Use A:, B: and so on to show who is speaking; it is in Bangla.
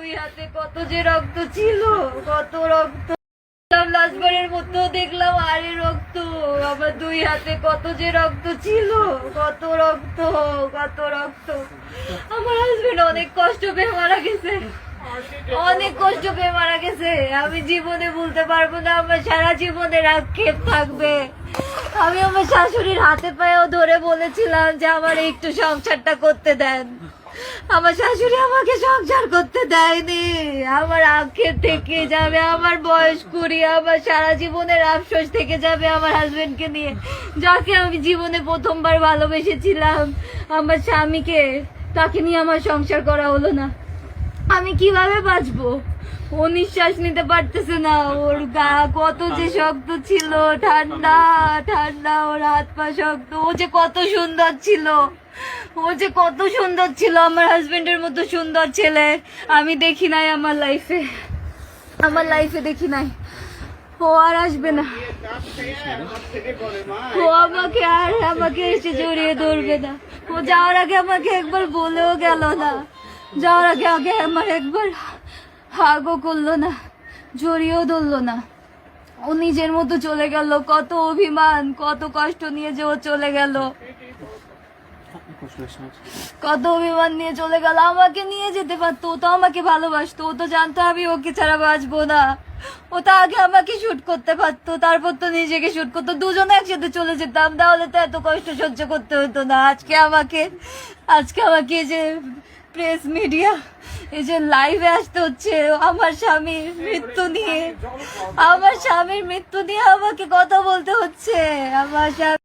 A: দুই হাতে কত যে রক্ত ছিল, কত রক্ত। লাশবারের মতো দেখলাম আরে রক্ত, আমার দুই হাতে কত যে রক্ত ছিল, কত রক্ত, কত রক্ত। আমার হাজবেন্ড অনেক কষ্ট পেয়ে মারা গেছে, অনেক কষ্ট পেয়ে মারা গেছে। আমি জীবনে ভুলতে পারবো না, আমার সারা জীবনের আক্ষেপ থাকবে। আমি আমার শাশুড়ির হাতে পায়েও ধরে বলেছিলাম যে আমার একটু সংসারটা করতে দেন, আমার শাশুড়ি আমাকে সংসার করতে দেয়নি। আমার আক্ষেপ থেকে যাবে, আমার বয়স 20, আমার সারা জীবনের আফসোস থেকে যাবে আমার হাজবেন্ডকে নিয়ে, যাকে আমি জীবনে প্রথমবার ভালোবেসেছিলাম। আমার স্বামীকে, তাকে নিয়ে আমার সংসার করা হলো না। আমি কিভাবে বাঁচবো? ও নিঃশ্বাস নিতে পারতেছে না, ওর গা কত যে শক্ত ছিল, ঠান্ডা ঠান্ডা, ওর হাত পা শক্ত। ও যে কত সুন্দর ছিল, ও যে কত সুন্দর ছিল, আমার হাজবেন্ডের মতো সুন্দর ছেলে আমি দেখি নাই আমার লাইফে, আমার লাইফে দেখি নাই। ও আর আসবে না, ও আমাকে এসে জড়িয়ে ধরবে না। ও যাওয়ার আগে আমাকে একবার বলেও গেল না, যাওয়ার আগে আমার একবার হাগও করলো না, জড়িয়েও ধরলো না। ও নিজের মতো চলে গেল। কত অভিমান, কত কষ্ট নিয়ে যে ও চলে গেল, কত অভিমান নিয়ে চলে গেল। আমাকে নিয়ে যেতে পারতো, ও তো আমাকে ভালোবাসতো, ও তো জানতো আমি ওকে ছাড়া বাঁচবো না। ও তো আগে আমাকে শুট করতে পারতো, তারপর তো নিজেকে শুট করতো, দুজনে একসাথে চলে যেতাম, তাহলে তো এত কষ্ট সহ্য করতে হতো না। আজকে আমাকে যে প্রেস মিডিয়া, এই যে লাইভে আসতে হচ্ছে আমার স্বামীর মৃত্যু নিয়ে, আমার স্বামীর মৃত্যু নিয়ে আমাকে কথা বলতে হচ্ছে। আমার স্বামী